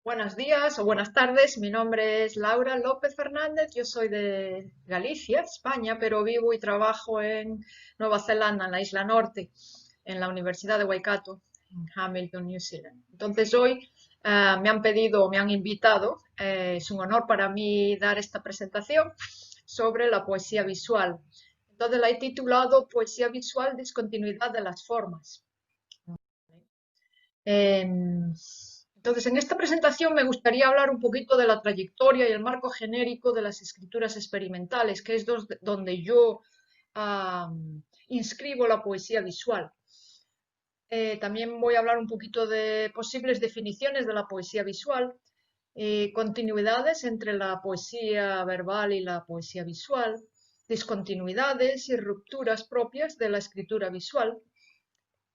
Buenos días o buenas tardes, mi nombre es Laura López Fernández, yo soy de Galicia, España, pero vivo y trabajo en Nueva Zelanda, en la Isla Norte, en la Universidad de Waikato, en Hamilton, New Zealand. Entonces hoy me han pedido, me han invitado, es un honor para mí dar esta presentación sobre la poesía visual. Entonces la he titulado Poesía visual, discontinuidad de las formas. Entonces, en esta presentación me gustaría hablar un poquito de la trayectoria y el marco genérico de las escrituras experimentales, que es donde yo inscribo la poesía visual. También voy a hablar un poquito de posibles definiciones de la poesía visual, continuidades entre la poesía verbal y la poesía visual, discontinuidades y rupturas propias de la escritura visual.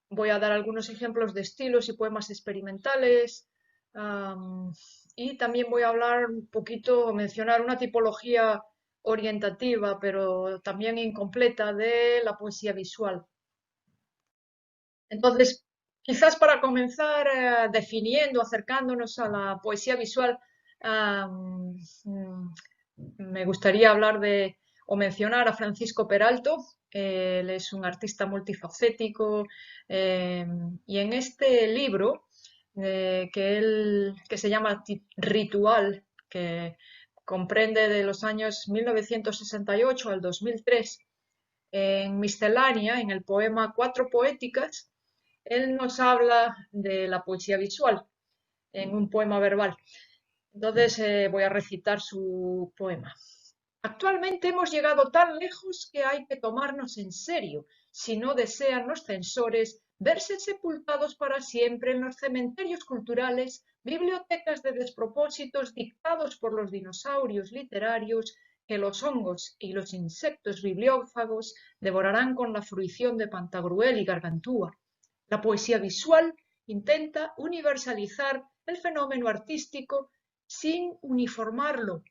Voy a dar algunos ejemplos de estilos y poemas experimentales, y también voy a hablar un poquito, mencionar una tipología orientativa, pero también incompleta, de la poesía visual. Entonces, quizás para comenzar definiendo, acercándonos a la poesía visual, me gustaría hablar de o mencionar a Francisco Peralto. Él es un artista multifacético, y en este libro que se llama Ritual, que comprende de los años 1968 al 2003, en Miscelánea, en el poema Cuatro Poéticas, él nos habla de la poesía visual en un poema verbal. Entonces voy a recitar su poema. Actualmente hemos llegado tan lejos que hay que tomarnos en serio, si no desean los censores verse sepultados para siempre en los cementerios culturales, bibliotecas de despropósitos dictados por los dinosaurios literarios que los hongos y los insectos bibliófagos devorarán con la fruición de Pantagruel y Gargantúa. La poesía visual intenta universalizar el fenómeno artístico sin uniformarlo.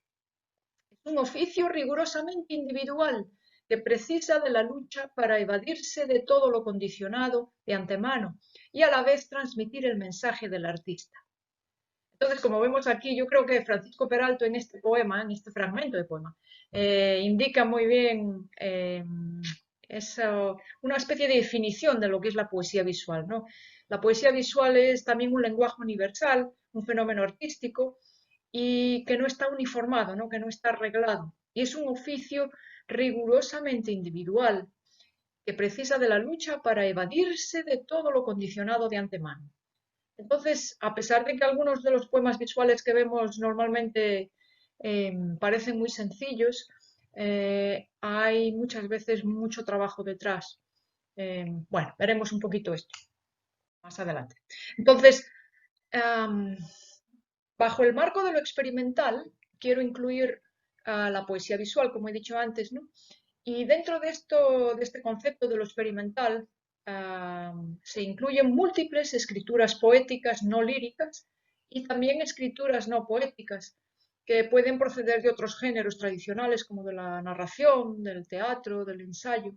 Es un oficio rigurosamente individual que precisa de la lucha para evadirse de todo lo condicionado de antemano y a la vez transmitir el mensaje del artista. Entonces, como vemos aquí, yo creo que Francisco Peralto en este poema, en este fragmento de poema, indica muy bien una especie de definición de lo que es la poesía visual, ¿no? La poesía visual es también un lenguaje universal, un fenómeno artístico y que no está uniformado, ¿no? Que no está arreglado. Y es un oficio rigurosamente individual que precisa de la lucha para evadirse de todo lo condicionado de antemano. Entonces, a pesar de que algunos de los poemas visuales que vemos normalmente parecen muy sencillos, hay muchas veces mucho trabajo detrás. Bueno, veremos un poquito esto más adelante. Entonces, bajo el marco de lo experimental, quiero incluir la poesía visual, como he dicho antes, ¿no? Y dentro de este concepto de lo experimental, se incluyen múltiples escrituras poéticas no líricas y también escrituras no poéticas, que pueden proceder de otros géneros tradicionales como de la narración, del teatro, del ensayo.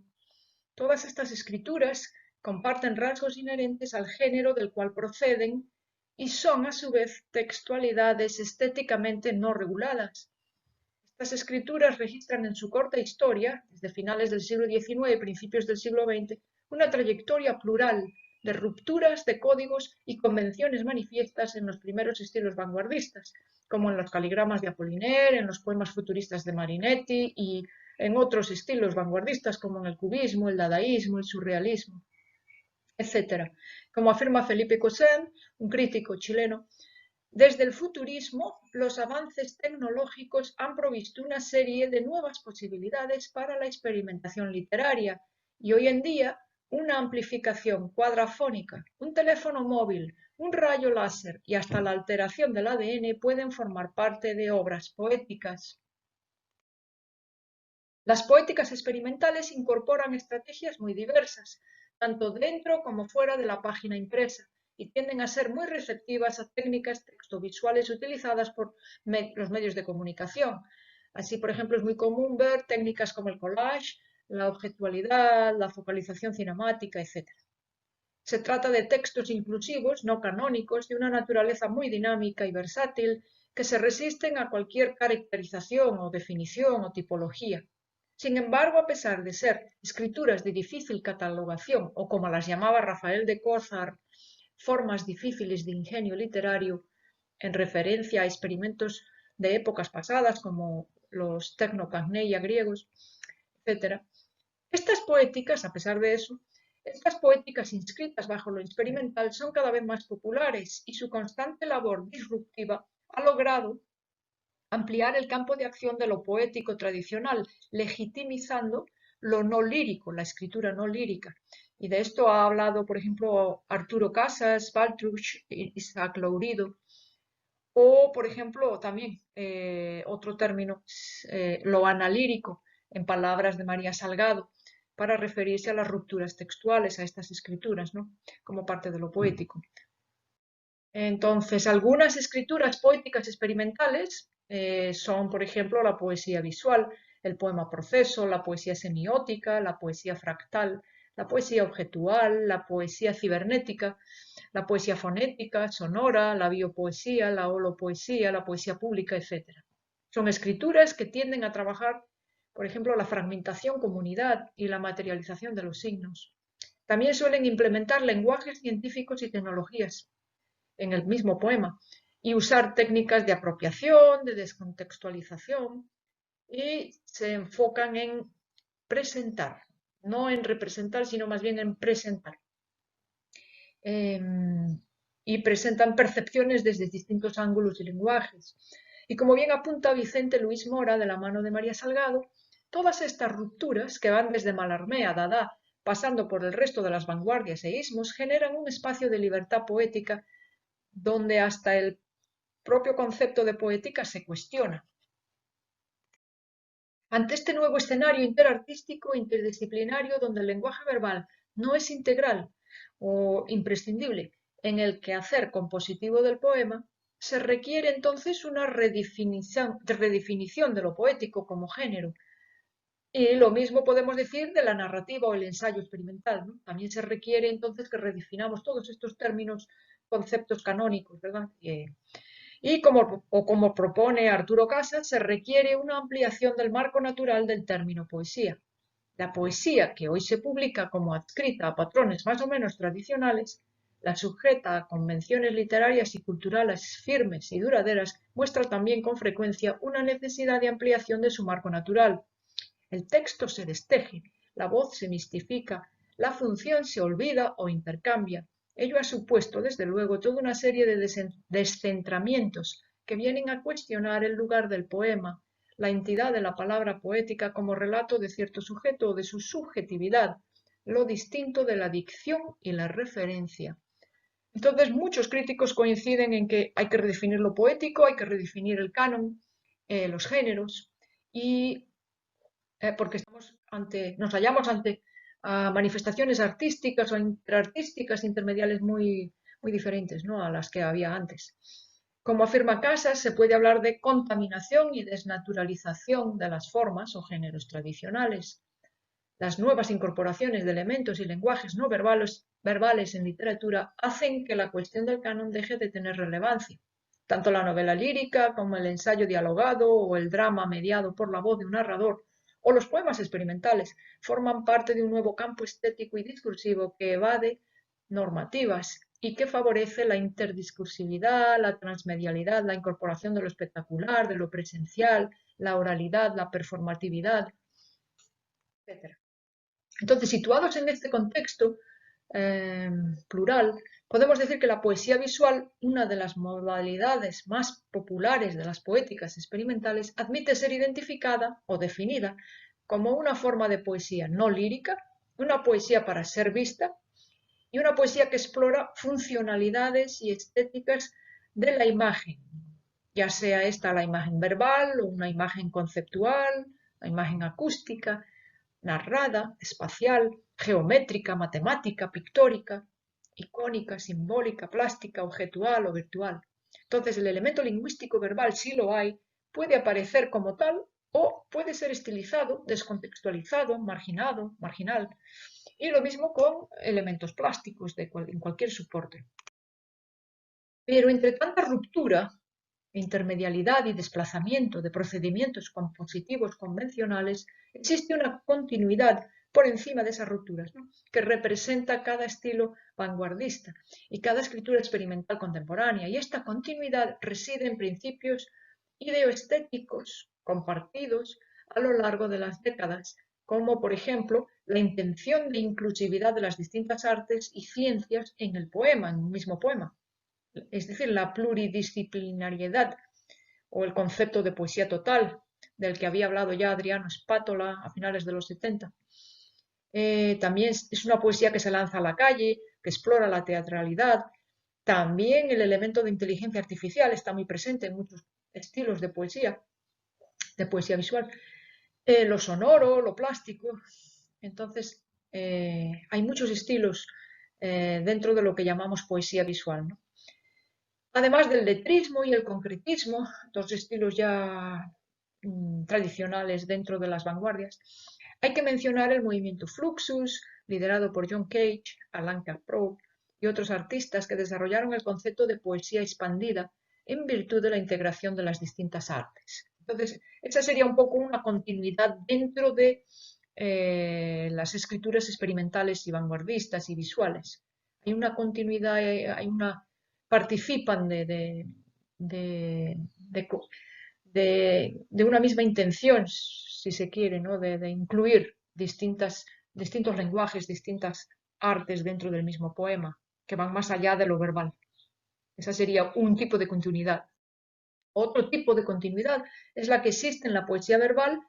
Todas estas escrituras comparten rasgos inherentes al género del cual proceden y son a su vez textualidades estéticamente no reguladas. Estas escrituras registran en su corta historia, desde finales del siglo XIX y principios del siglo XX, una trayectoria plural de rupturas de códigos y convenciones manifiestas en los primeros estilos vanguardistas, como en los caligramas de Apollinaire, en los poemas futuristas de Marinetti y en otros estilos vanguardistas como en el cubismo, el dadaísmo, el surrealismo, etc. Como afirma Felipe Cosén, un crítico chileno, desde el futurismo, los avances tecnológicos han provisto una serie de nuevas posibilidades para la experimentación literaria y hoy en día una amplificación cuadrafónica, un teléfono móvil, un rayo láser y hasta la alteración del ADN pueden formar parte de obras poéticas. Las poéticas experimentales incorporan estrategias muy diversas, tanto dentro como fuera de la página impresa, y tienden a ser muy receptivas a técnicas textovisuales utilizadas por los medios de comunicación. Así, por ejemplo, es muy común ver técnicas como el collage, la objetualidad, la focalización cinemática, etc. Se trata de textos inclusivos, no canónicos, de una naturaleza muy dinámica y versátil, que se resisten a cualquier caracterización o definición o tipología. Sin embargo, a pesar de ser escrituras de difícil catalogación, o como las llamaba Rafael de Cózar, formas difíciles de ingenio literario, en referencia a experimentos de épocas pasadas, como los tecnocagneia griegos, etc. Estas poéticas, a pesar de eso, estas poéticas inscritas bajo lo experimental son cada vez más populares y su constante labor disruptiva ha logrado ampliar el campo de acción de lo poético tradicional, legitimizando lo no lírico, la escritura no lírica. Y de esto ha hablado, por ejemplo, Arturo Casas, Baltruch, Isaac Lourido, o, por ejemplo, también otro término, lo analírico, en palabras de María Salgado, para referirse a las rupturas textuales, a estas escrituras, ¿no? Como parte de lo poético. Entonces, algunas escrituras poéticas experimentales son, por ejemplo, la poesía visual, el poema proceso, la poesía semiótica, la poesía fractal, la poesía objetual, la poesía cibernética, la poesía fonética, sonora, la biopoesía, la holopoesía, la poesía pública, etc. Son escrituras que tienden a trabajar, por ejemplo, la fragmentación, comunidad y la materialización de los signos. También suelen implementar lenguajes científicos y tecnologías en el mismo poema y usar técnicas de apropiación, de descontextualización, y se enfocan en presentar, no en representar, sino más bien en presentar. Y presentan percepciones desde distintos ángulos y lenguajes. Y como bien apunta Vicente Luis Mora, de la mano de María Salgado, todas estas rupturas, que van desde Mallarmé a Dada, pasando por el resto de las vanguardias e ismos, generan un espacio de libertad poética donde hasta el propio concepto de poética se cuestiona. Ante este nuevo escenario interartístico e interdisciplinario, donde el lenguaje verbal no es integral o imprescindible en el quehacer compositivo del poema, se requiere entonces una redefinición de lo poético como género. Y lo mismo podemos decir de la narrativa o el ensayo experimental, ¿no? También se requiere entonces que redefinamos todos estos términos, conceptos canónicos, ¿verdad? Y como propone Arturo Casas, se requiere una ampliación del marco natural del término poesía. La poesía, que hoy se publica como adscrita a patrones más o menos tradicionales, la sujeta a convenciones literarias y culturales firmes y duraderas, muestra también con frecuencia una necesidad de ampliación de su marco natural. El texto se desteje, la voz se mistifica, la función se olvida o intercambia. Ello ha supuesto, desde luego, toda una serie de descentramientos que vienen a cuestionar el lugar del poema, la entidad de la palabra poética como relato de cierto sujeto o de su subjetividad, lo distinto de la dicción y la referencia. Entonces, muchos críticos coinciden en que hay que redefinir lo poético, hay que redefinir el canon, los géneros, y porque nos hallamos ante manifestaciones artísticas o interartísticas intermediales muy diferentes, ¿no?, a las que había antes. Como afirma Casas, se puede hablar de contaminación y desnaturalización de las formas o géneros tradicionales. Las nuevas incorporaciones de elementos y lenguajes no verbales en literatura hacen que la cuestión del canon deje de tener relevancia. Tanto la novela lírica como el ensayo dialogado o el drama mediado por la voz de un narrador o los poemas experimentales forman parte de un nuevo campo estético y discursivo que evade normativas y que favorece la interdiscursividad, la transmedialidad, la incorporación de lo espectacular, de lo presencial, la oralidad, la performatividad, etc. Entonces, situados en este contexto plural, podemos decir que la poesía visual, una de las modalidades más populares de las poéticas experimentales, admite ser identificada o definida como una forma de poesía no lírica, una poesía para ser vista y una poesía que explora funcionalidades y estéticas de la imagen, ya sea esta la imagen verbal o una imagen conceptual, la imagen acústica, narrada, espacial, geométrica, matemática, pictórica, icónica, simbólica, plástica, objetual o virtual. Entonces, el elemento lingüístico verbal, si lo hay, puede aparecer como tal o puede ser estilizado, descontextualizado, marginal. Y lo mismo con elementos plásticos en cualquier soporte. Pero entre tanta ruptura, intermedialidad y desplazamiento de procedimientos compositivos convencionales, existe una continuidad por encima de esas rupturas, ¿no?, que representa cada estilo vanguardista y cada escritura experimental contemporánea. Y esta continuidad reside en principios ideoestéticos compartidos a lo largo de las décadas, como por ejemplo la intención de inclusividad de las distintas artes y ciencias en el poema, en un mismo poema. Es decir, la pluridisciplinariedad o el concepto de poesía total, del que había hablado ya Adriano Spátola a finales de los 70. También es una poesía que se lanza a la calle, que explora la teatralidad. También el elemento de inteligencia artificial está muy presente en muchos estilos de poesía visual. Lo sonoro, lo plástico. Entonces, hay muchos estilos dentro de lo que llamamos poesía visual, ¿no? Además del letrismo y el concretismo, dos estilos ya tradicionales dentro de las vanguardias, hay que mencionar el movimiento Fluxus, liderado por John Cage, Alan Caprow y otros artistas que desarrollaron el concepto de poesía expandida en virtud de la integración de las distintas artes. Entonces, esa sería un poco una continuidad dentro de las escrituras experimentales y vanguardistas y visuales. Hay una continuidad, participan de una misma intención, si se quiere, ¿no?, de incluir distintos lenguajes, distintas artes dentro del mismo poema, que van más allá de lo verbal. Esa sería un tipo de continuidad. Otro tipo de continuidad es la que existe en la poesía verbal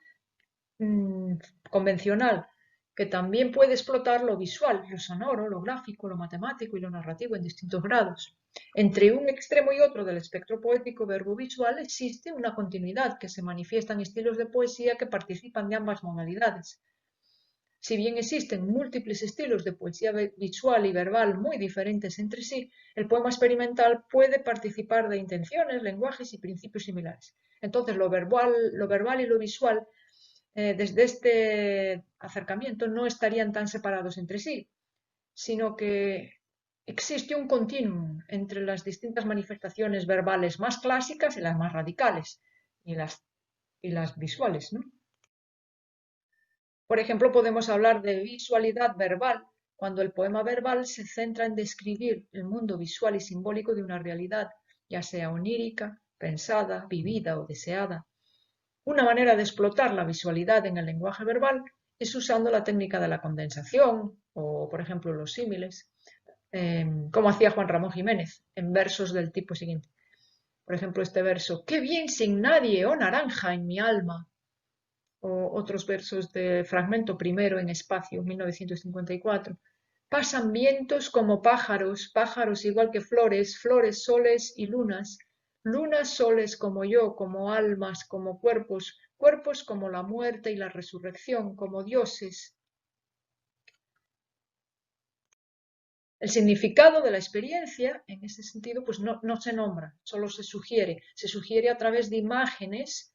convencional, que también puede explotar lo visual, lo sonoro, lo gráfico, lo matemático y lo narrativo en distintos grados. Entre un extremo y otro del espectro poético verbo-visual existe una continuidad que se manifiesta en estilos de poesía que participan de ambas modalidades. Si bien existen múltiples estilos de poesía visual y verbal muy diferentes entre sí, el poema experimental puede participar de intenciones, lenguajes y principios similares. Entonces, lo verbal y lo visual desde este acercamiento no estarían tan separados entre sí, sino que existe un continuum entre las distintas manifestaciones verbales más clásicas y las más radicales, y las visuales, ¿no? Por ejemplo, podemos hablar de visualidad verbal cuando el poema verbal se centra en describir el mundo visual y simbólico de una realidad, ya sea onírica, pensada, vivida o deseada. Una manera de explotar la visualidad en el lenguaje verbal es usando la técnica de la condensación o, por ejemplo, los símiles, como hacía Juan Ramón Jiménez en versos del tipo siguiente. Por ejemplo, este verso: «Qué bien sin nadie, oh naranja en mi alma». O otros versos de Fragmento primero en Espacio, 1954. «Pasan vientos como pájaros, pájaros igual que flores, flores, soles y lunas, lunas, soles como yo, como almas, como cuerpos, cuerpos como la muerte y la resurrección, como dioses». El significado de la experiencia, en ese sentido, pues no se nombra, solo se sugiere a través de imágenes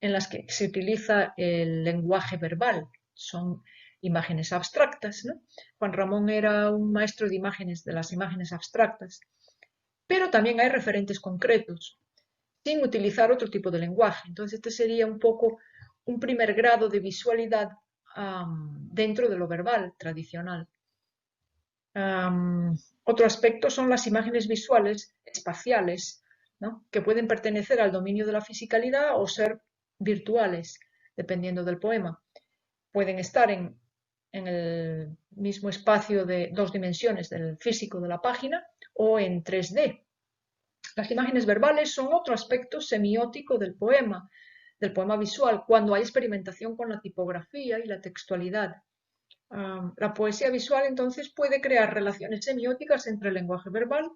en las que se utiliza el lenguaje verbal. Son imágenes abstractas, ¿no? Juan Ramón era un maestro de las imágenes abstractas, pero también hay referentes concretos, sin utilizar otro tipo de lenguaje. Entonces, este sería un poco un primer grado de visualidad dentro de lo verbal tradicional. Otro aspecto son las imágenes visuales espaciales, ¿no?, que pueden pertenecer al dominio de la fisicalidad o ser virtuales, dependiendo del poema. Pueden estar en el mismo espacio de 2 dimensiones del físico de la página o en 3D. Las imágenes verbales son otro aspecto semiótico del poema visual, cuando hay experimentación con la tipografía y la textualidad. La poesía visual entonces puede crear relaciones semióticas entre el lenguaje verbal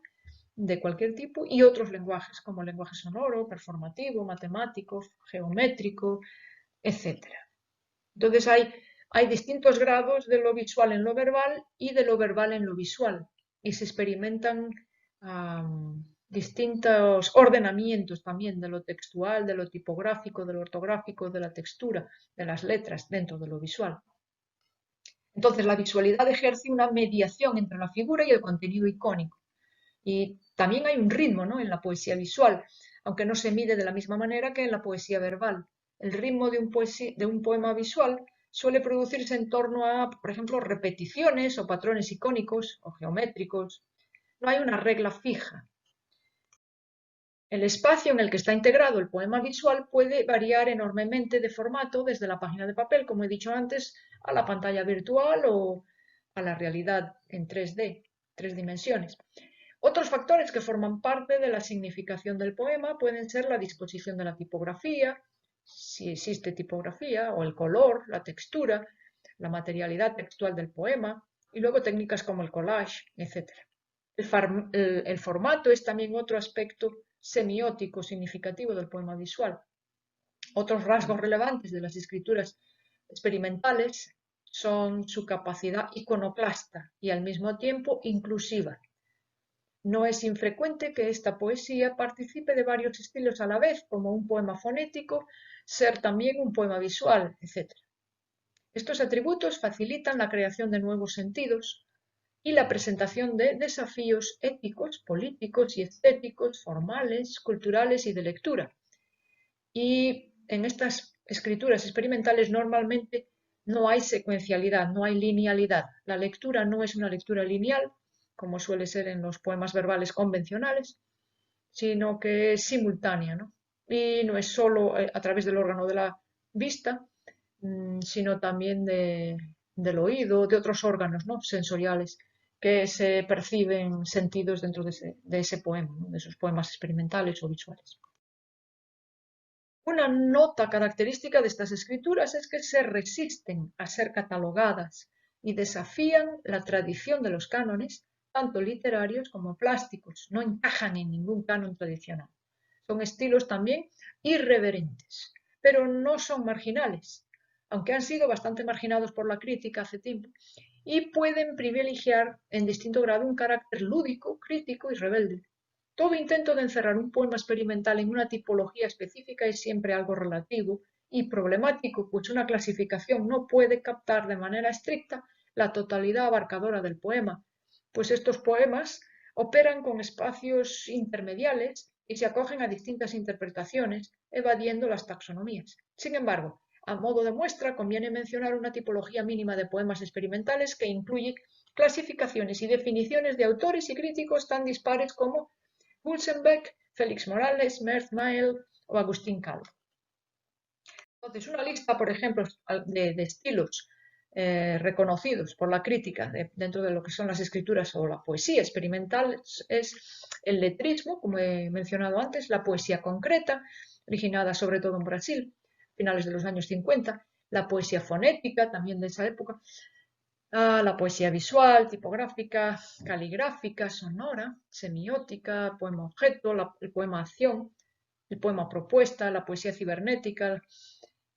de cualquier tipo y otros lenguajes, como el lenguaje sonoro, performativo, matemático, geométrico, etc. Entonces hay distintos grados de lo visual en lo verbal y de lo verbal en lo visual, y se experimentan distintos ordenamientos también de lo textual, de lo tipográfico, de lo ortográfico, de la textura, de las letras dentro de lo visual. Entonces, la visualidad ejerce una mediación entre la figura y el contenido icónico. Y también hay un ritmo, ¿no?, en la poesía visual, aunque no se mide de la misma manera que en la poesía verbal. El ritmo de un poema visual suele producirse en torno a, por ejemplo, repeticiones o patrones icónicos o geométricos. No hay una regla fija. El espacio en el que está integrado el poema visual puede variar enormemente de formato desde la página de papel, como he dicho antes, a la pantalla virtual o a la realidad en 3D, 3 dimensiones. Otros factores que forman parte de la significación del poema pueden ser la disposición de la tipografía, si existe tipografía, o el color, la textura, la materialidad textual del poema, y luego técnicas como el collage, etc. El formato es también otro aspecto semiótico significativo del poema visual. Otros rasgos relevantes de las escrituras experimentales son su capacidad iconoclasta y al mismo tiempo inclusiva. No es infrecuente que esta poesía participe de varios estilos a la vez, como un poema fonético, ser también un poema visual, etc. Estos atributos facilitan la creación de nuevos sentidos y la presentación de desafíos éticos, políticos y estéticos, formales, culturales y de lectura. Y en estas escrituras experimentales normalmente no hay secuencialidad, no hay linealidad. La lectura no es una lectura lineal, como suele ser en los poemas verbales convencionales, sino que es simultánea, ¿no? Y no es solo a través del órgano de la vista, sino también del oído, de otros órganos, ¿no?, sensoriales, que se perciben sentidos dentro de ese poema, ¿no?, de esos poemas experimentales o visuales. Una nota característica de estas escrituras es que se resisten a ser catalogadas y desafían la tradición de los cánones, tanto literarios como plásticos. No encajan en ningún canon tradicional. Son estilos también irreverentes, pero no son marginales, aunque han sido bastante marginados por la crítica hace tiempo, y pueden privilegiar en distinto grado un carácter lúdico, crítico y rebelde. Todo intento de encerrar un poema experimental en una tipología específica es siempre algo relativo y problemático, pues una clasificación no puede captar de manera estricta la totalidad abarcadora del poema, pues estos poemas operan con espacios intermediales y se acogen a distintas interpretaciones, evadiendo las taxonomías. Sin embargo, a modo de muestra, conviene mencionar una tipología mínima de poemas experimentales que incluye clasificaciones y definiciones de autores y críticos tan dispares como Hulsenbeck, Félix Morales, Mert Mael o Agustín Calvo. Entonces, una lista, por ejemplo, de estilos reconocidos por la crítica dentro de lo que son las escrituras o la poesía experimental es el letrismo, como he mencionado antes, la poesía concreta, originada sobre todo en Brasil, finales de los años 50, la poesía fonética, también de esa época, la poesía visual, tipográfica, caligráfica, sonora, semiótica, poema objeto, el poema acción, el poema propuesta, la poesía cibernética,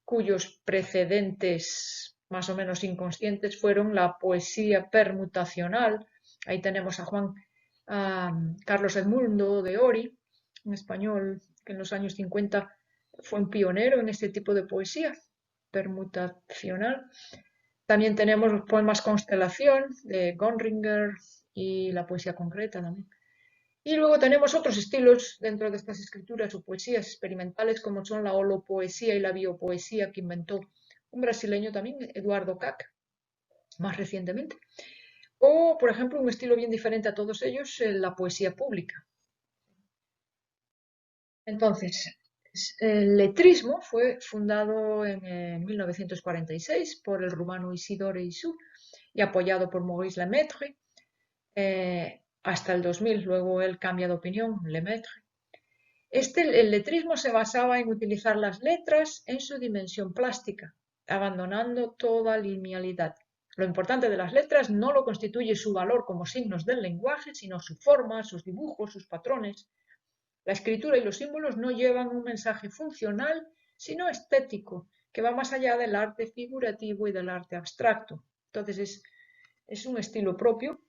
cuyos precedentes más o menos inconscientes fueron la poesía permutacional. Ahí tenemos a Carlos Edmundo de Ori, un español que en los años 50 fue un pionero en este tipo de poesía permutacional. También tenemos los poemas Constelación de Gonringer y la poesía concreta también. Y luego tenemos otros estilos dentro de estas escrituras o poesías experimentales, como son la holopoesía y la biopoesía que inventó un brasileño también, Eduardo Kac, más recientemente. O, por ejemplo, un estilo bien diferente a todos ellos, la poesía pública. Entonces, el letrismo fue fundado en 1946 por el rumano Isidore Isú y apoyado por Maurice Lemaitre hasta el 2000. Luego él cambia de opinión, Lemaitre. El letrismo se basaba en utilizar las letras en su dimensión plástica, abandonando toda linealidad. Lo importante de las letras no lo constituye su valor como signos del lenguaje, sino su forma, sus dibujos, sus patrones. La escritura y los símbolos no llevan un mensaje funcional, sino estético, que va más allá del arte figurativo y del arte abstracto. Entonces es un estilo propio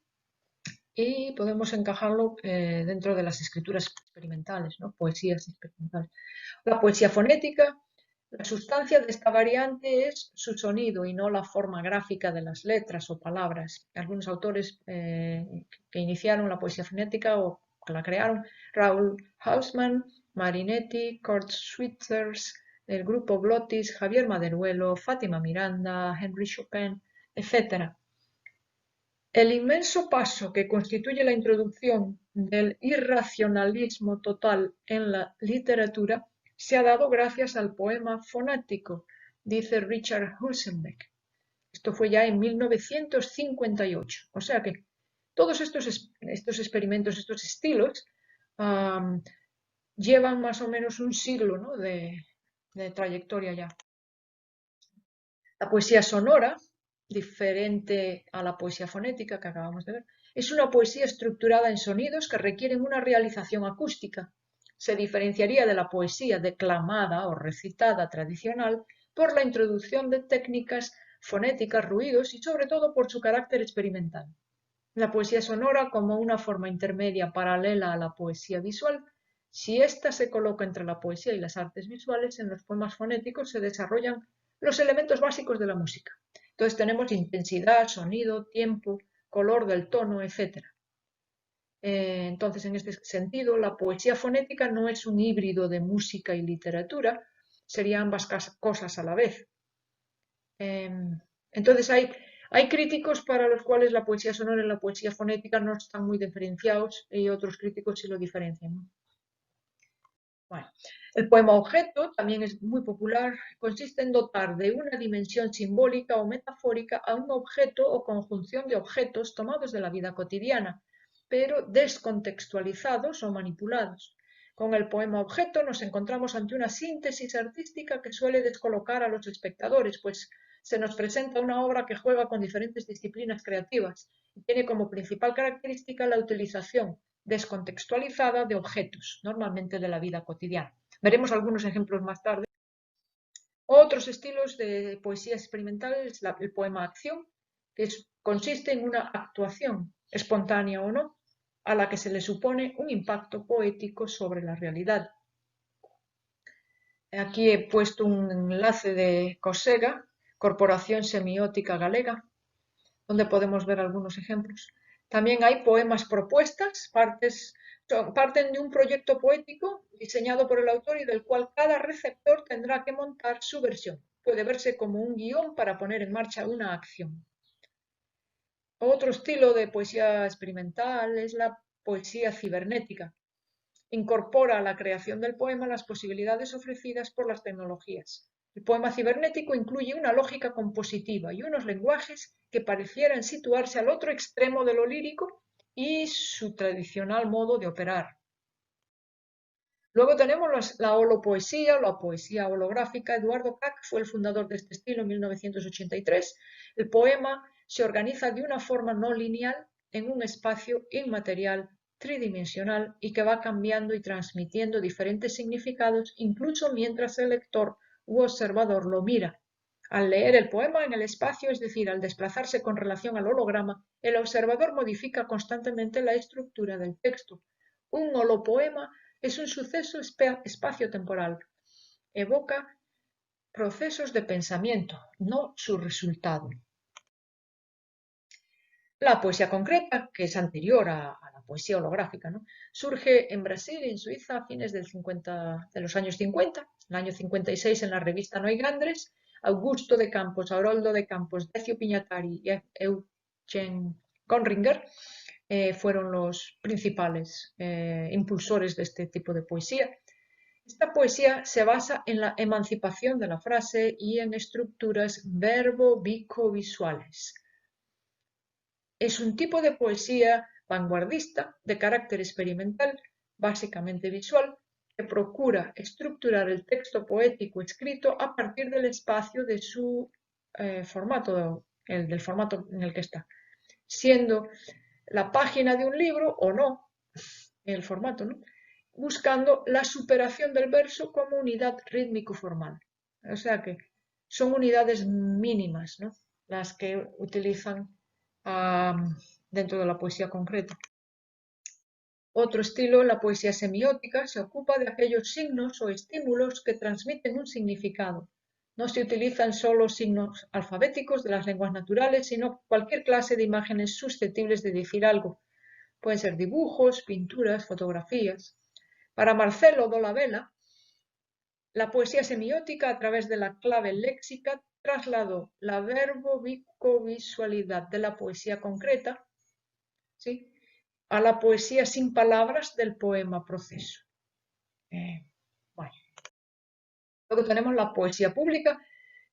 y podemos encajarlo dentro de las escrituras experimentales, ¿no? Poesías experimentales. La poesía fonética, la sustancia de esta variante es su sonido y no la forma gráfica de las letras o palabras. Algunos autores que iniciaron la poesía fonética o que la crearon, Raúl Hausmann, Marinetti, Kurt Schwitters, el grupo Glottis, Javier Maderuelo, Fátima Miranda, Henry Chopin, etc. El inmenso paso que constituye la introducción del irracionalismo total en la literatura se ha dado gracias al poema fonético, dice Richard Huelsenbeck. Esto fue ya en 1958. O sea que todos estos experimentos, estos estilos, llevan más o menos un siglo, ¿no? de trayectoria ya. La poesía sonora, diferente a la poesía fonética que acabamos de ver, es una poesía estructurada en sonidos que requieren una realización acústica. Se diferenciaría de la poesía declamada o recitada tradicional por la introducción de técnicas fonéticas, ruidos y sobre todo por su carácter experimental. La poesía sonora como una forma intermedia paralela a la poesía visual. Si ésta se coloca entre la poesía y las artes visuales, en los poemas fonéticos se desarrollan los elementos básicos de la música. Entonces tenemos intensidad, sonido, tiempo, color del tono, etc. Entonces, en este sentido, la poesía fonética no es un híbrido de música y literatura, serían ambas cosas a la vez. Entonces hay críticos para los cuales la poesía sonora y la poesía fonética no están muy diferenciados y otros críticos sí lo diferencian, ¿no? Bueno, el poema objeto también es muy popular, consiste en dotar de una dimensión simbólica o metafórica a un objeto o conjunción de objetos tomados de la vida cotidiana, pero descontextualizados o manipulados. Con el poema objeto nos encontramos ante una síntesis artística que suele descolocar a los espectadores, pues se nos presenta una obra que juega con diferentes disciplinas creativas y tiene como principal característica la utilización descontextualizada de objetos, normalmente de la vida cotidiana. Veremos algunos ejemplos más tarde. Otros estilos de poesía experimental es el poema acción, que consiste en una actuación, espontánea o no, a la que se le supone un impacto poético sobre la realidad. Aquí he puesto un enlace de COSEGA, Corporación Semiótica Galega, donde podemos ver algunos ejemplos. También hay poemas propuestas, parten de un proyecto poético diseñado por el autor y del cual cada receptor tendrá que montar su versión. Puede verse como un guión para poner en marcha una acción. Otro estilo de poesía experimental es la poesía cibernética. Incorpora a la creación del poema las posibilidades ofrecidas por las tecnologías. El poema cibernético incluye una lógica compositiva y unos lenguajes que parecieran situarse al otro extremo de lo lírico y su tradicional modo de operar. Luego tenemos la holopoesía o la poesía holográfica. Eduardo Kac fue el fundador de este estilo en 1983. El poema se organiza de una forma no lineal en un espacio inmaterial tridimensional y que va cambiando y transmitiendo diferentes significados incluso mientras el lector u observador lo mira. Al leer el poema en el espacio, es decir, al desplazarse con relación al holograma, el observador modifica constantemente la estructura del texto. Un holopoema es un suceso espacio-temporal. Evoca procesos de pensamiento, no su resultado. La poesía concreta, que es anterior a la poesía holográfica, ¿no? Surge en Brasil y en Suiza a fines de los años 50. En el año 56 en la revista No hay Grandes, Augusto de Campos, Haroldo de Campos, Decio Piñatari y Eugen Conringer fueron los principales impulsores de este tipo de poesía. Esta poesía se basa en la emancipación de la frase y en estructuras verbo-bico-visuales. Es un tipo de poesía vanguardista de carácter experimental, básicamente visual, que procura estructurar el texto poético escrito a partir del espacio de su formato, del formato en el que está, siendo la página de un libro o no, el formato, ¿no? Buscando la superación del verso como unidad rítmico-formal. O sea que son unidades mínimas, ¿no? Las que utilizan dentro de la poesía concreta. Otro estilo, la poesía semiótica, se ocupa de aquellos signos o estímulos que transmiten un significado. No se utilizan solo signos alfabéticos de las lenguas naturales, sino cualquier clase de imágenes susceptibles de decir algo. Pueden ser dibujos, pinturas, fotografías. Para Marcelo Dolabella, la poesía semiótica, a través de la clave léxica, trasladó la verbovisualidad de la poesía concreta, ¿sí?, a la poesía sin palabras del poema proceso. Bueno. Luego tenemos la poesía pública,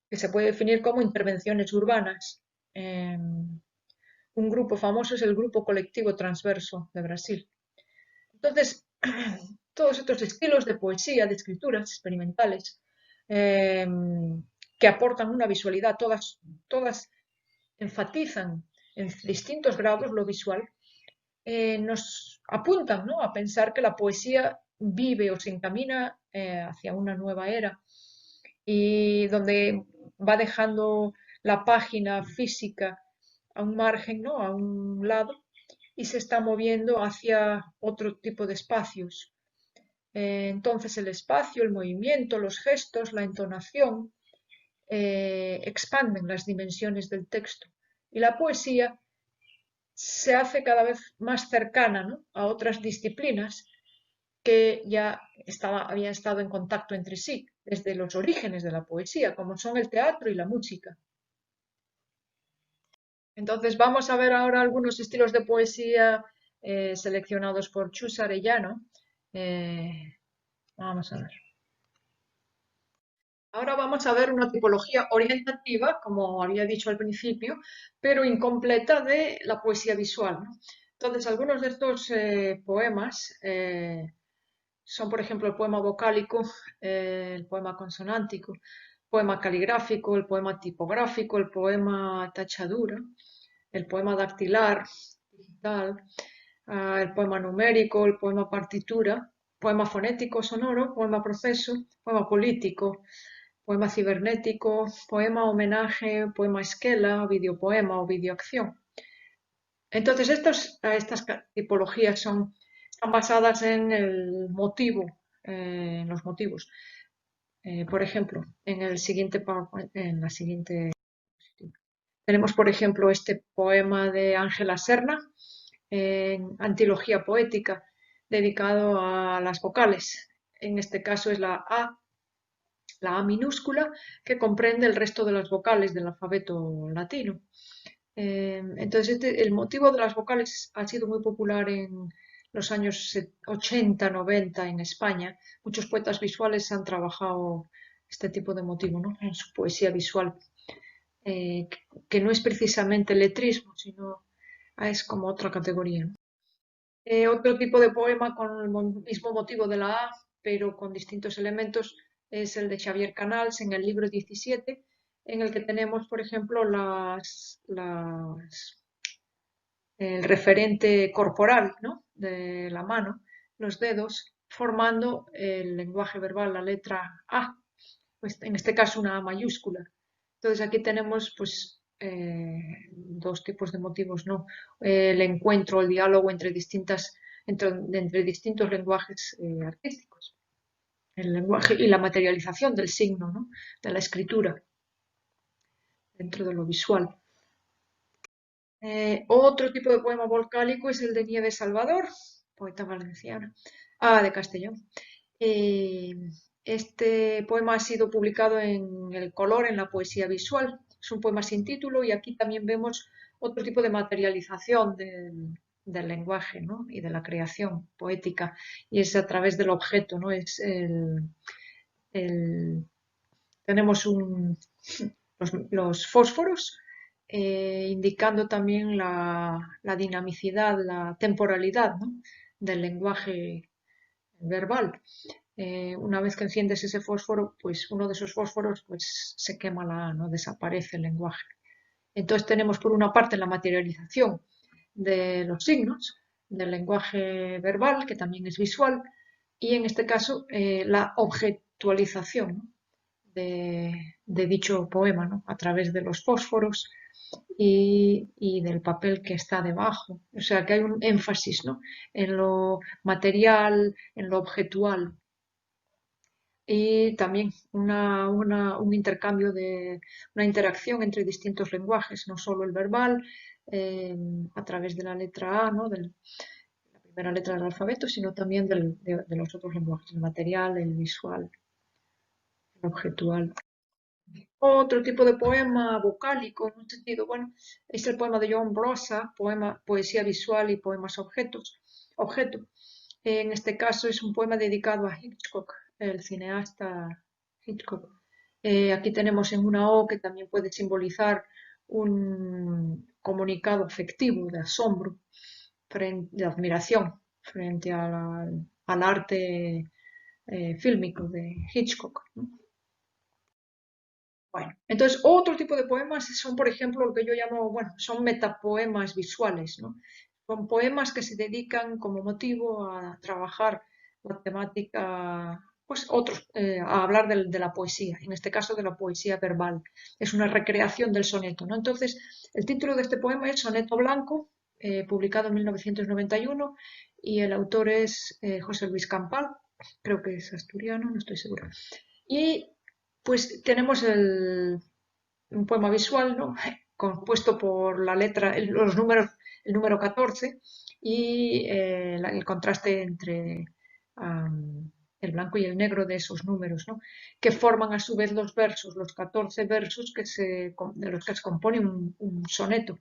que se puede definir como intervenciones urbanas. Un grupo famoso es el Grupo Colectivo Transverso de Brasil. Entonces, todos estos estilos de poesía, de escrituras experimentales, que aportan una visualidad, todas enfatizan en distintos grados lo visual, nos apuntan, ¿no?, a pensar que la poesía vive o se encamina hacia una nueva era, y donde va dejando la página física a un margen, ¿no?, a un lado, y se está moviendo hacia otro tipo de espacios. Entonces el espacio, el movimiento, los gestos, la entonación expanden las dimensiones del texto, y la poesía se hace cada vez más cercana, ¿no?, a otras disciplinas que ya habían estado en contacto entre sí desde los orígenes de la poesía, como son el teatro y la música. Entonces vamos a ver ahora algunos estilos de poesía seleccionados por Chus Arellano. Vamos a ver. Ahora vamos a ver una tipología orientativa, como había dicho al principio, pero incompleta, de la poesía visual, ¿no? Entonces, algunos de estos poemas son, por ejemplo, el poema vocálico, el poema consonántico, el poema caligráfico, el poema tipográfico, el poema tachadura, el poema dactilar, digital, el poema numérico, el poema partitura, poema fonético sonoro, poema proceso, poema político, poema cibernético, poema homenaje, poema esquela, videopoema o videoacción. Entonces, estas tipologías están basadas en el motivo, en los motivos. Por ejemplo, en la siguiente tenemos, por ejemplo, este poema de Ángela Serna, en Antilogía Poética, dedicado a las vocales. En este caso es la A minúscula, que comprende el resto de las vocales del alfabeto latino. Entonces, el motivo de las vocales ha sido muy popular en los años 80, 90 en España. Muchos poetas visuales han trabajado este tipo de motivo, ¿no?, en su poesía visual, que no es precisamente letrismo, sino es como otra categoría, ¿no? Otro tipo de poema con el mismo motivo de la A, pero con distintos elementos, es el de Xavier Canals en el libro 17, en el que tenemos, por ejemplo, el referente corporal, ¿no?, de la mano, los dedos, formando el lenguaje verbal, la letra A, pues en este caso una A mayúscula. Entonces aquí tenemos, pues, dos tipos de motivos, ¿no? El encuentro, el diálogo entre distintos lenguajes artísticos, el lenguaje y la materialización del signo, ¿no?, de la escritura dentro de lo visual. Otro tipo de poema vocálico es el de Nieves Salvador, poeta valenciana, de Castellón. Este poema ha sido publicado en El Color, en la poesía visual. Es un poema sin título, y aquí también vemos otro tipo de materialización del lenguaje, ¿no?, y de la creación poética, y es a través del objeto, ¿no? Tenemos los fósforos, indicando también la dinamicidad, la temporalidad, ¿no?, del lenguaje verbal. Una vez que enciendes ese fósforo, pues uno de esos fósforos, pues se quema la A, ¿no?, desaparece el lenguaje. Entonces tenemos, por una parte, la materialización de los signos del lenguaje verbal, que también es visual, y en este caso la objetualización, ¿no?, de dicho poema, ¿no?, a través de los fósforos, y del papel que está debajo. O sea, que hay un énfasis, ¿no? En lo material, en lo objetual. Y también un intercambio una interacción entre distintos lenguajes, no solo el verbal, a través de la letra A, ¿no? La primera letra del alfabeto, sino también de los otros lenguajes, el material, el visual, el objetual. Otro tipo de poema vocálico, en un sentido, bueno, es el poema de Joan Brossa, poesía visual y poemas objeto. En este caso es un poema dedicado a Hitchcock, el cineasta Hitchcock. Aquí tenemos en una O que también puede simbolizar un comunicado afectivo de asombro, de admiración frente al arte fílmico de Hitchcock, ¿no? Bueno, entonces otro tipo de poemas son, por ejemplo, lo que yo llamo, bueno, son metapoemas visuales, ¿no? Son poemas que se dedican como motivo a trabajar la temática, pues otros, a hablar de la poesía, en este caso de la poesía verbal. Es una recreación del soneto, ¿no? Entonces, el título de este poema es Soneto Blanco, publicado en 1991, y el autor es José Luis Campal, creo que es asturiano, no estoy segura. Y pues tenemos un poema visual, ¿no? Compuesto por la letra, los números, el número 14 y el contraste entre el blanco y el negro de esos números, ¿no? Que forman a su vez los versos, los 14 versos de los que se compone un soneto.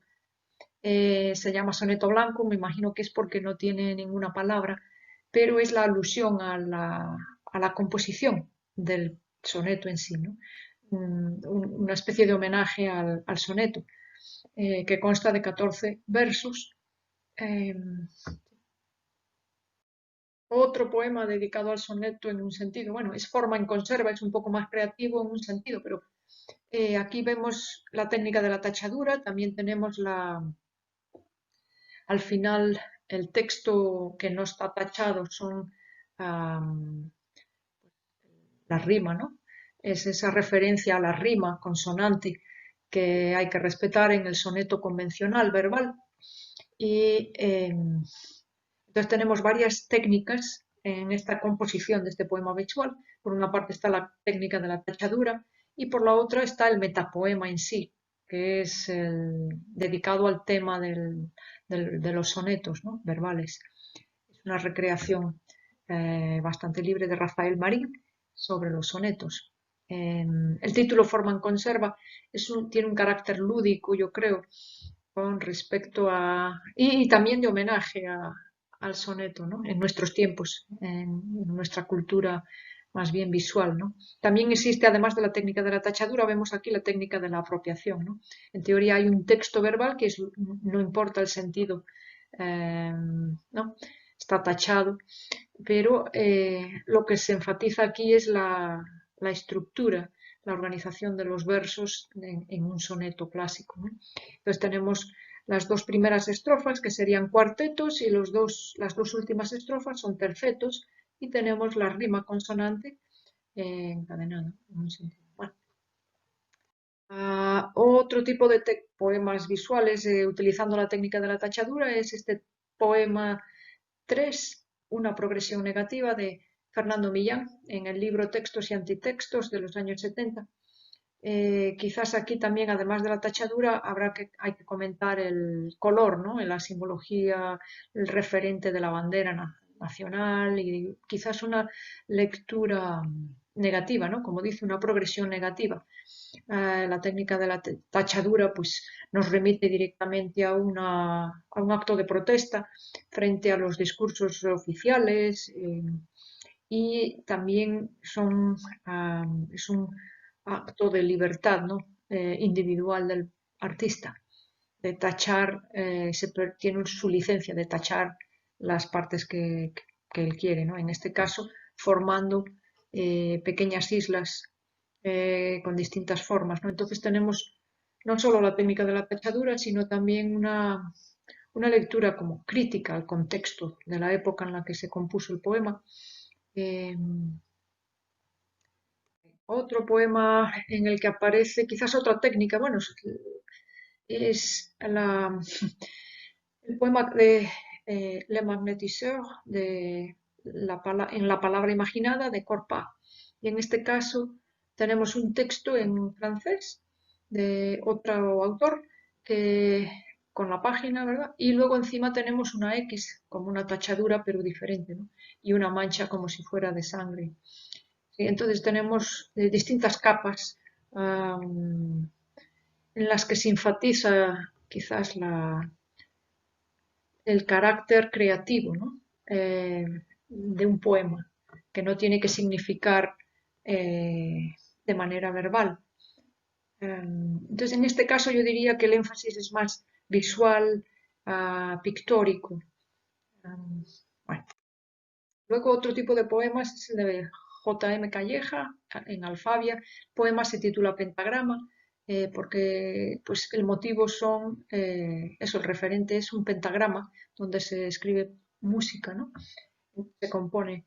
Se llama soneto blanco, me imagino que es porque no tiene ninguna palabra, pero es la alusión a la composición del soneto en sí, ¿no? Una especie de homenaje al soneto, que consta de 14 versos. Eh, Otro poema dedicado al soneto en un sentido, bueno, es forma en conserva, es un poco más creativo en un sentido, pero aquí vemos la técnica de la tachadura, también tenemos al final el texto que no está tachado son la rima, ¿no? Es esa referencia a la rima consonante que hay que respetar en el soneto convencional verbal. Y entonces tenemos varias técnicas en esta composición de este poema visual. Por una parte está la técnica de la tachadura y por la otra está el metapoema en sí, que es dedicado al tema de los sonetos, ¿no? Verbales. Es una recreación bastante libre de Rafael Marín sobre los sonetos. El título Forma en conserva tiene un carácter lúdico, yo creo, con respecto a... y también de homenaje al soneto, ¿no? En nuestros tiempos, en nuestra cultura más bien visual, ¿no? También existe, además de la técnica de la tachadura, vemos aquí la técnica de la apropiación, ¿no? En teoría hay un texto verbal que no importa el sentido, ¿no? Está tachado, pero lo que se enfatiza aquí es la estructura, la organización de los versos en un soneto clásico, ¿no? Entonces tenemos las dos primeras estrofas que serían cuartetos y las dos últimas estrofas son tercetos y tenemos la rima consonante encadenada en un sentido. Bueno. Otro tipo de poemas visuales utilizando la técnica de la tachadura es este poema 3, una progresión negativa de Fernando Millán en el libro Textos y Antitextos de los años 70. Quizás aquí también, además de la tachadura, hay que comentar el color, ¿no? En la simbología, el referente de la bandera nacional y quizás una lectura negativa, ¿no? Como dice, una progresión negativa. La técnica de la tachadura pues, nos remite directamente a un acto de protesta frente a los discursos oficiales y también es un acto de libertad, ¿no? Individual del artista, de tachar, tiene su licencia de tachar las partes que él quiere, ¿no? En este caso, formando pequeñas islas con distintas formas, ¿no? Entonces tenemos no solo la técnica de la tachadura, sino también una lectura como crítica al contexto de la época en la que se compuso el poema. Eh, Otro poema en el que aparece quizás otra técnica, bueno, es el poema de Le Magnétiseur en la palabra imaginada de Corpa. Y en este caso tenemos un texto en francés de otro autor que, con la página, ¿verdad? Y luego encima tenemos una X, como una tachadura, pero diferente, ¿no? Y una mancha como si fuera de sangre. Sí, entonces tenemos distintas capas en las que se enfatiza quizás el carácter creativo, ¿no? De un poema, que no tiene que significar de manera verbal. Entonces, en este caso yo diría que el énfasis es más visual, pictórico. Bueno. Luego otro tipo de poemas es el de J.M. Calleja, en Alfabia. El poema se titula Pentagrama, porque pues, el motivo son, eso, el referente es un pentagrama donde se escribe música, ¿no? Se compone.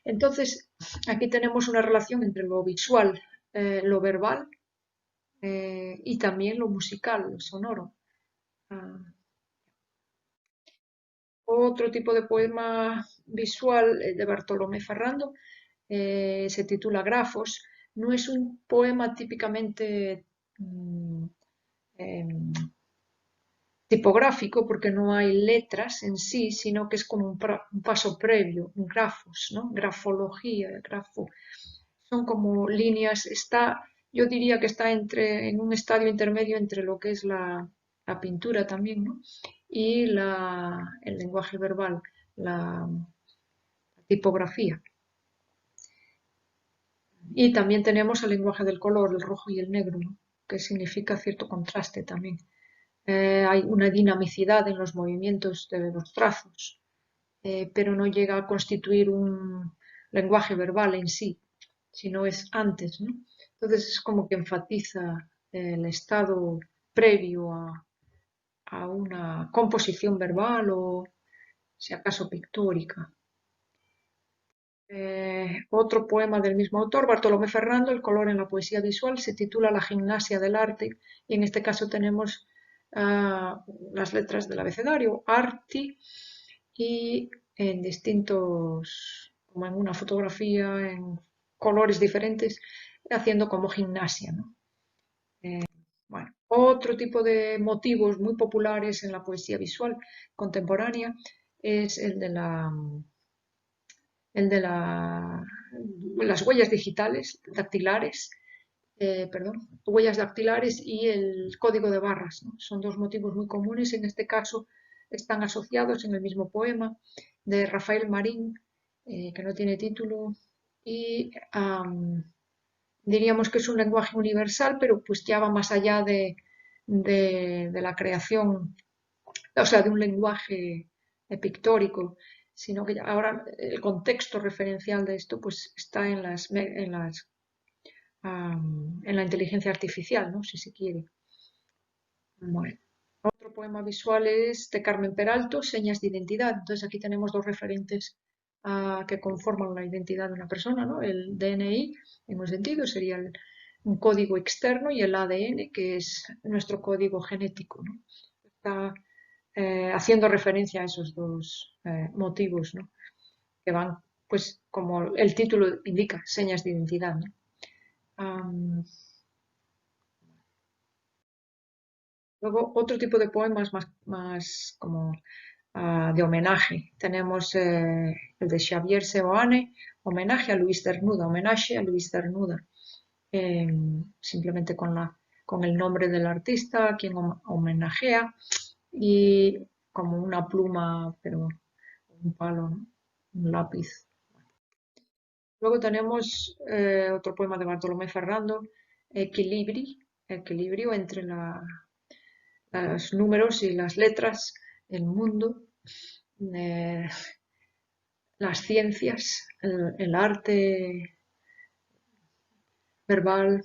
Entonces, aquí tenemos una relación entre lo visual, lo verbal y también lo musical, lo sonoro. Ah, Otro tipo de poema visual de Bartolomé Ferrando se titula Grafos. No es un poema típicamente mm, em, tipográfico porque no hay letras en sí, sino que es como un paso previo, un grafos, ¿no? Grafología, grafo. Son como líneas, yo diría que está en un estadio intermedio entre lo que es la pintura también, ¿no? Y el lenguaje verbal, la tipografía. Y también tenemos el lenguaje del color, el rojo y el negro, ¿no? Que significa cierto contraste también. Hay una dinamicidad en los movimientos de los trazos, pero no llega a constituir un lenguaje verbal en sí, sino es antes, ¿no? Entonces es como que enfatiza el estado previo a una composición verbal o, si acaso, pictórica. Otro poema del mismo autor, Bartolomé Ferrando, El color en la poesía visual, se titula La gimnasia del arte y en este caso tenemos las letras del abecedario, arti, y en distintos, como en una fotografía, en colores diferentes, haciendo como gimnasia, ¿no? Bueno, otro tipo de motivos muy populares en la poesía visual contemporánea es el de las huellas digitales, dactilares, perdón, huellas dactilares y el código de barras, ¿no? Son dos motivos muy comunes, en este caso están asociados en el mismo poema de Rafael Marín, que no tiene título, y diríamos que es un lenguaje universal, pero pues ya va más allá de la creación, o sea, de un lenguaje pictórico, sino que ahora el contexto referencial de esto pues está en la inteligencia artificial, ¿no? Si se quiere. Bueno. Otro poema visual es de Carmen Peralto, Señas de identidad. Entonces aquí tenemos dos referentes que conforman la identidad de una persona, ¿no? El DNI, en un sentido, sería un código externo y el ADN, que es nuestro código genético, ¿no? Está haciendo referencia a esos dos motivos, ¿no? Que van, pues, como el título indica, señas de identidad, ¿no? Luego, otro tipo de poemas más como de homenaje. Tenemos el de Xavier Seoane, homenaje a Luis Cernuda, homenaje a Luis Cernuda, simplemente con el nombre del artista, a quien homenajea, y como una pluma, pero un palo, ¿no? Un lápiz. Luego tenemos otro poema de Bartolomé Ferrando, equilibrio entre los números y las letras, el mundo, eh, las ciencias, el arte verbal.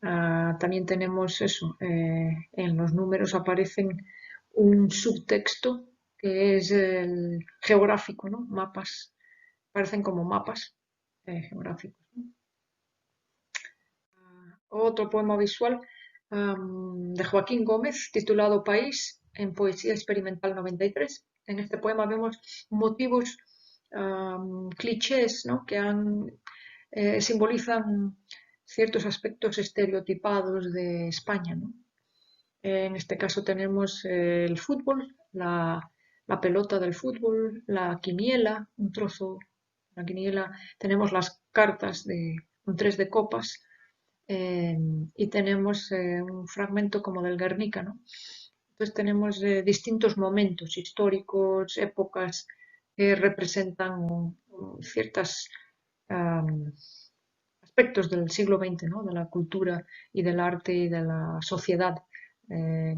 También tenemos eso, en los números aparecen un subtexto que es el geográfico, ¿no? Mapas, parecen como mapas geográficos, ¿no? Otro poema visual de Joaquín Gómez, titulado País, en Poesía Experimental 93. En este poema vemos motivos, clichés, ¿no? que simbolizan ciertos aspectos estereotipados de España, ¿no? En este caso tenemos el fútbol, la pelota del fútbol, la quiniela, un trozo, la quiniela, tenemos las cartas de un tres de copas, y tenemos un fragmento como del Guernica, ¿no? Entonces tenemos distintos momentos históricos, épocas que representan ciertos aspectos del siglo XX, ¿no? De la cultura y del arte y de la sociedad, eh,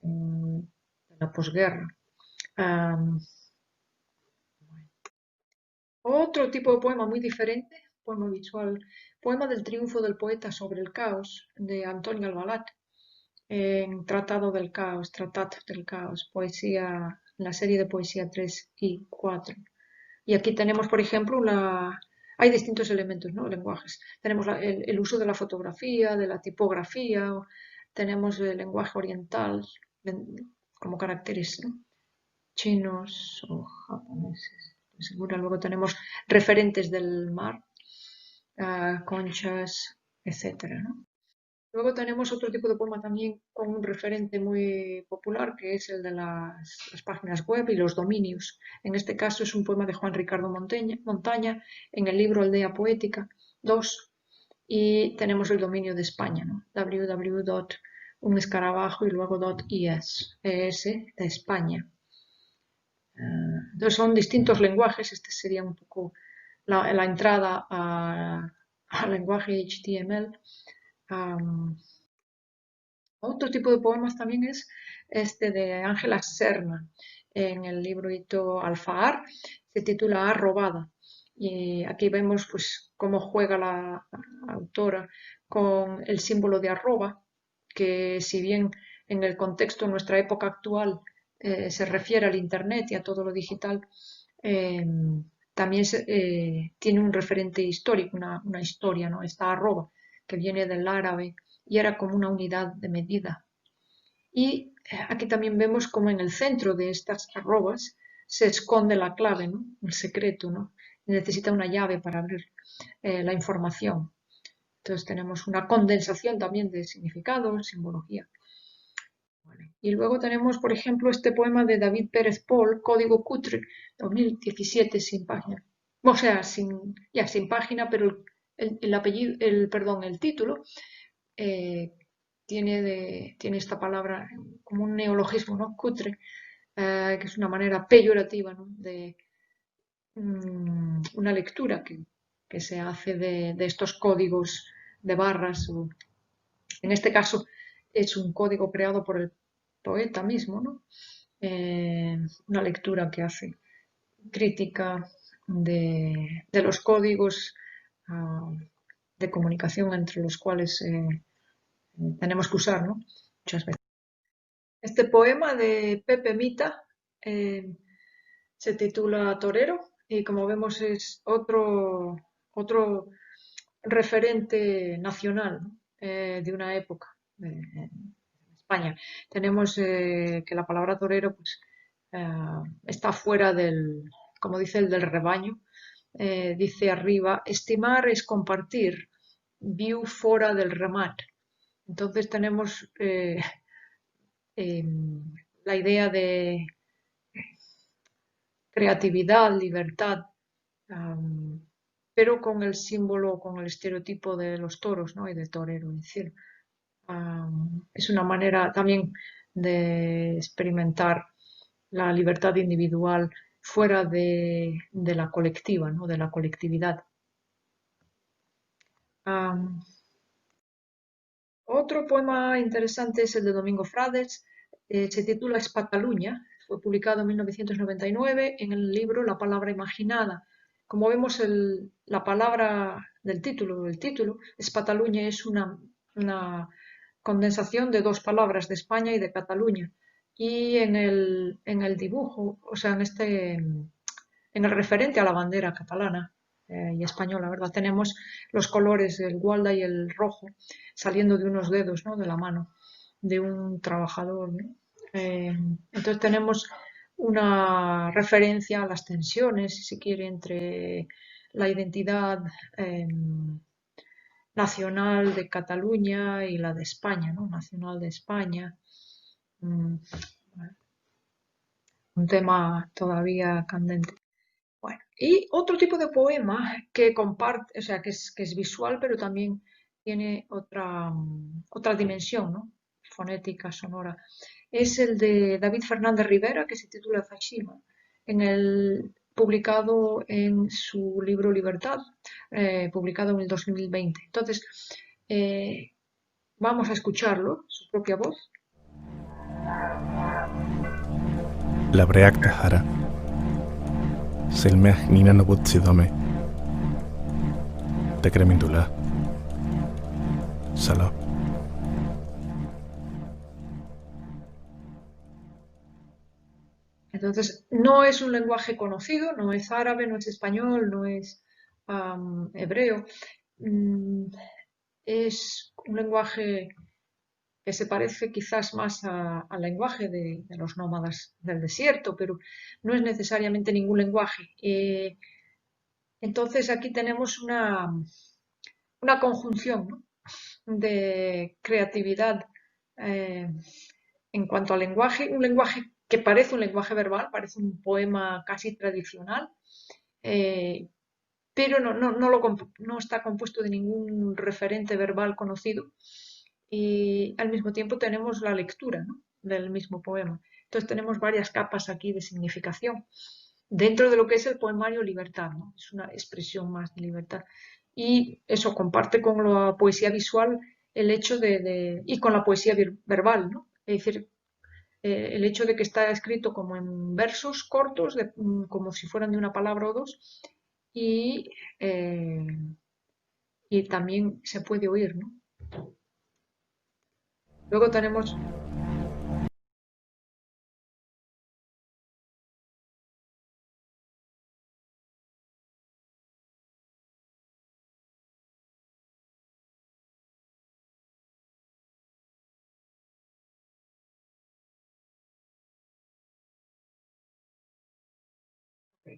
de la posguerra. Um, Otro tipo de poema muy diferente, poema visual, poema del triunfo del poeta sobre el caos, de Antonio Albalat, en Tratado del Caos, Tratat del Caos, poesía, la serie de poesía 3 y 4. Y aquí tenemos, por ejemplo, hay distintos elementos, ¿no? Lenguajes. Tenemos el uso de la fotografía, de la tipografía, tenemos el lenguaje oriental como caracteres, ¿no? Chinos o japoneses. Seguro. Luego tenemos referentes del mar, conchas, etcétera, ¿no? Luego tenemos otro tipo de poema también con un referente muy popular, que es el de las páginas web y los dominios. En este caso es un poema de Juan Ricardo Montaña en el libro Aldea Poética 2, y tenemos el dominio de España, ¿no? www. Un escarabajo y luego .es de España. Entonces son distintos lenguajes. Este sería un poco la entrada al lenguaje HTML. Otro tipo de poemas también es este de Ángela Serna, en el librito Alfaar, se titula Robada. Y aquí vemos pues cómo juega la autora con el símbolo de arroba, que si bien en el contexto de nuestra época actual se refiere al Internet y a todo lo digital, eh, también tiene un referente histórico, una historia, ¿no? Esta arroba, que viene del árabe y era como una unidad de medida. Y aquí también vemos como en el centro de estas arrobas se esconde la clave, ¿no? El secreto, ¿no? Necesita una llave para abrir la información. Entonces tenemos una condensación también de significado, simbología. Vale. Y luego tenemos, por ejemplo, este poema de David Pérez Paul, Código Cutre, 2017, sin página. O sea, sin página, pero el apellido, perdón, el título eh, tiene esta palabra como un neologismo, ¿no? Cutre, que es una manera peyorativa, ¿no? De una lectura que se hace de estos códigos de barras. En este caso es un código creado por el poeta mismo, ¿no? Una lectura que hace crítica de los códigos de comunicación entre los cuales tenemos que usar, ¿no? Muchas veces. Este poema de Pepe Mita se titula Torero, y como vemos es otro referente nacional, ¿no? De una época de España. Tenemos que la palabra torero pues, está fuera como dice el del rebaño, dice arriba, estimar es compartir, viu fora del remat. Entonces tenemos la idea de creatividad, libertad, pero con el símbolo, con el estereotipo de los toros, ¿no? Y de torero. Es decir, es una manera también de experimentar la libertad individual fuera de la colectiva, ¿no? De la colectividad. Otro poema interesante es el de Domingo Frades, se titula Espataluña, fue publicado en 1999 en el libro La palabra imaginada. Como vemos, la palabra del título, Espataluña, es una condensación de dos palabras, de España y de Cataluña. Y en el dibujo, o sea, en el referente a la bandera catalana, y española, ¿verdad? Tenemos los colores, el gualda y el rojo, saliendo de unos dedos, ¿no? De la mano de un trabajador, ¿no? Eh, entonces tenemos una referencia a las tensiones, si se quiere, entre la identidad nacional de Cataluña y la de España, ¿no? Nacional de España. Mm, un tema todavía candente. Bueno, y otro tipo de poema que comparte, o sea, que es visual, pero también tiene otra dimensión, ¿no? Fonética, sonora. Es el de David Fernández Rivera, que se titula Fashima, publicado en su libro Libertad, publicado en el 2020. Entonces, vamos a escucharlo, su propia voz. Labreak tahara. Selmeah nina no putsidome. Tekremindula. Salab. Entonces, no es un lenguaje conocido, no es árabe, no es español, no es hebreo. Es un lenguaje que se parece quizás más al lenguaje de los nómadas del desierto, pero no es necesariamente ningún lenguaje. Entonces, aquí tenemos una conjunción, ¿no? De creatividad en cuanto al lenguaje, un lenguaje que parece un lenguaje verbal, parece un poema casi tradicional, pero no está compuesto de ningún referente verbal conocido. Y al mismo tiempo tenemos la lectura, ¿no? Del mismo poema. Entonces tenemos varias capas aquí de significación dentro de lo que es el poemario Libertad, ¿no? Es una expresión más de libertad. Y eso comparte con la poesía visual el hecho y con la poesía verbal, ¿no? Es decir, el hecho de que está escrito como en versos cortos, como si fueran de una palabra o dos, y, eh, y también se puede oír, ¿no? Luego tenemos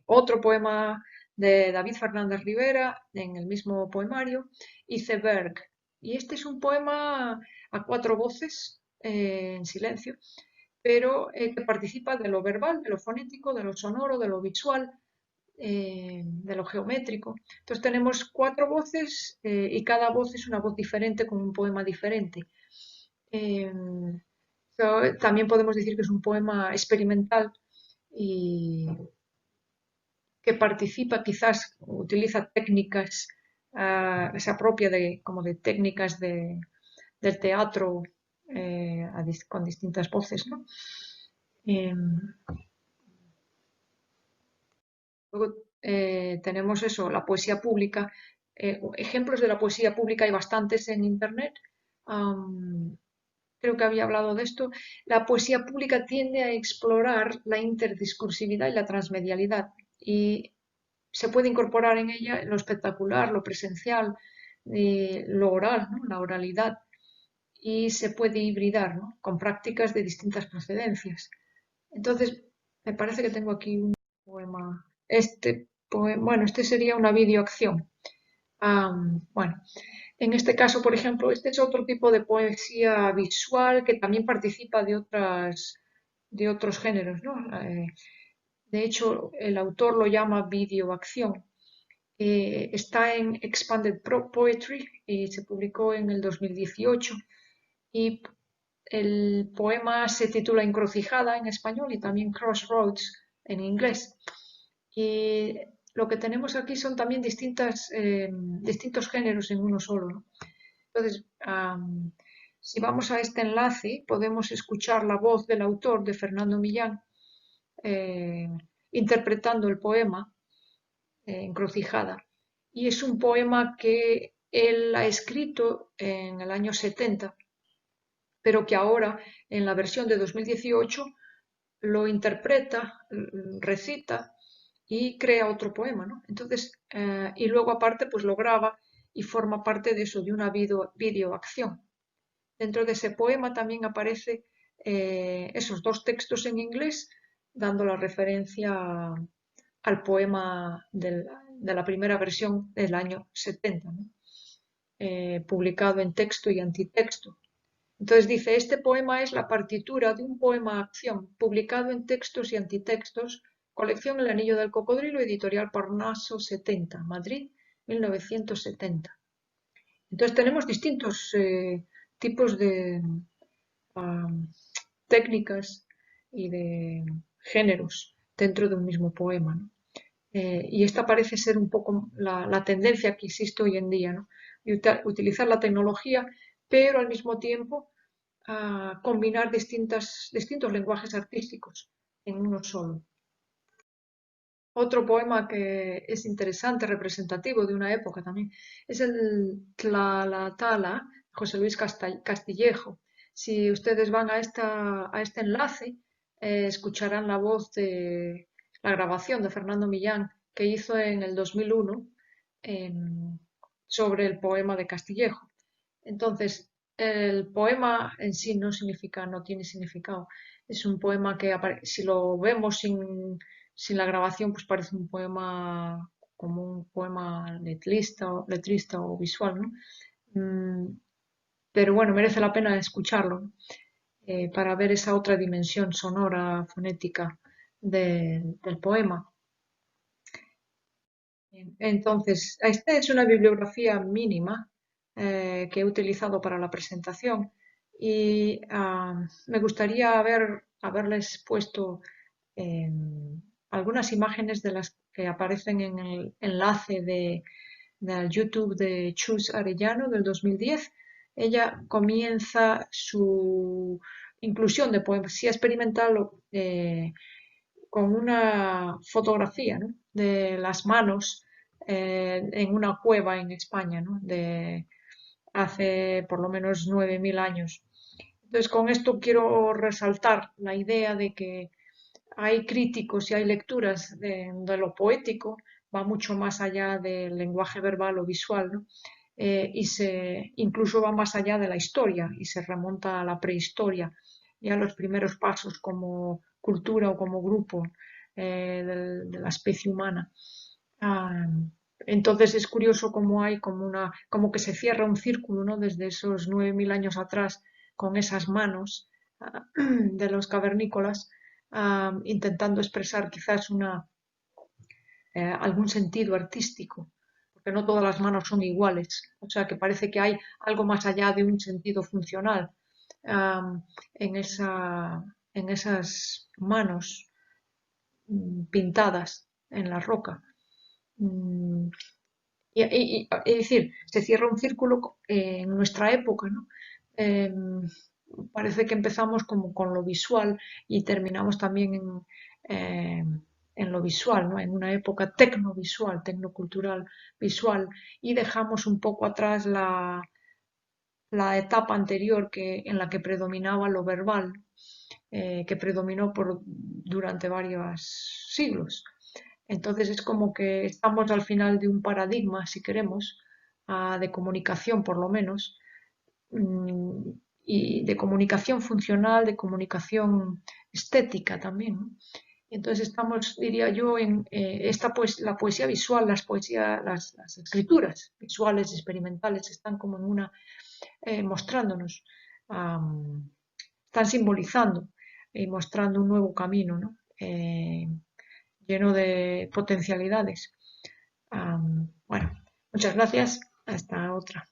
otro poema de David Fernández Rivera en el mismo poemario, Iceberg. Y este es un poema a cuatro voces, en silencio, pero que participa de lo verbal, de lo fonético, de lo sonoro, de lo visual, de lo geométrico. Entonces tenemos cuatro voces y cada voz es una voz diferente con un poema diferente. Eh, También podemos decir que es un poema experimental y que participa, quizás utiliza técnicas, se apropia como de técnicas del teatro con distintas voces, ¿no? Luego tenemos eso, la poesía pública. Ejemplos de la poesía pública hay bastantes en Internet. Creo que había hablado de esto. La poesía pública tiende a explorar la interdiscursividad y la transmedialidad y se puede incorporar en ella lo espectacular, lo presencial, lo oral, ¿no? La oralidad, y se puede hibridar, ¿no? Con prácticas de distintas procedencias. Entonces, me parece que tengo aquí un poema. Bueno, este sería una videoacción. Bueno, en este caso, por ejemplo, este es otro tipo de poesía visual que también participa de otros géneros, ¿no? De hecho, el autor lo llama videoacción. Está en Expanded Poetry y se publicó en el 2018. Y el poema se titula Encrucijada en español y también Crossroads en inglés. Y lo que tenemos aquí son también distintos géneros en uno solo, ¿no? Entonces, si vamos a este enlace, podemos escuchar la voz del autor, de Fernando Millán, eh, interpretando el poema Encrucijada. Y es un poema que él ha escrito en el año 70, pero que ahora, en la versión de 2018, lo interpreta, recita y crea otro poema, ¿no? Entonces, y luego aparte pues lo graba y forma parte de eso, de una videoacción. Dentro de ese poema también aparece esos dos textos en inglés, dando la referencia al poema de la primera versión del año 70, ¿no? Publicado en texto y antitexto. Entonces dice, este poema es la partitura de un poema acción, publicado en textos y antitextos, colección El Anillo del Cocodrilo, editorial Parnaso 70, Madrid, 1970. Entonces tenemos distintos tipos de técnicas y de géneros dentro de un mismo poema, ¿no? Y esta parece ser un poco la tendencia que existe hoy en día, ¿no? Utilizar la tecnología, pero al mismo tiempo combinar distintos lenguajes artísticos en uno solo. Otro poema que es interesante, representativo de una época también, es el Tlalatala, José Luis Castillejo. Si ustedes van a este enlace, escucharán la voz de la grabación de Fernando Millán que hizo en el 2001 sobre el poema de Castillejo. Entonces, el poema en sí no tiene significado. Es un poema que si lo vemos sin la grabación, pues parece un poema como un poema letrista o visual, ¿no? Pero bueno, merece la pena escucharlo, ¿no? Para ver esa otra dimensión sonora, fonética del poema. Entonces, esta es una bibliografía mínima que he utilizado para la presentación y me gustaría haberles puesto algunas imágenes de las que aparecen en el enlace del YouTube de Chus Arellano del 2010. Ella comienza su inclusión de poesía experimental con una fotografía, ¿no? De las manos en una cueva en España, ¿no? De hace por lo menos 9.000 años. Entonces, con esto quiero resaltar la idea de que hay críticos y hay lecturas de lo poético, va mucho más allá del lenguaje verbal o visual, ¿no? Incluso va más allá de la historia y se remonta a la prehistoria y a los primeros pasos como cultura o como grupo de la especie humana. Ah, entonces es curioso cómo hay como que se cierra un círculo, ¿no? Desde esos 9.000 años atrás con esas manos de los cavernícolas, intentando expresar quizás algún sentido artístico, porque no todas las manos son iguales, o sea que parece que hay algo más allá de un sentido funcional en, en esas manos pintadas en la roca. Es decir, se cierra un círculo en nuestra época, ¿no? Parece que empezamos como con lo visual y terminamos también en lo visual, ¿no? En una época tecnovisual, tecnocultural visual, y dejamos un poco atrás la etapa anterior en la que predominaba lo verbal, que predominó durante varios siglos. Entonces es como que estamos al final de un paradigma, si queremos, de comunicación por lo menos, y de comunicación funcional, de comunicación estética también, ¿no? Entonces estamos, diría yo, en la poesía visual, las escrituras visuales experimentales están como en mostrándonos, están simbolizando y mostrando un nuevo camino, ¿no? Lleno de potencialidades. Bueno, muchas gracias. Hasta otra.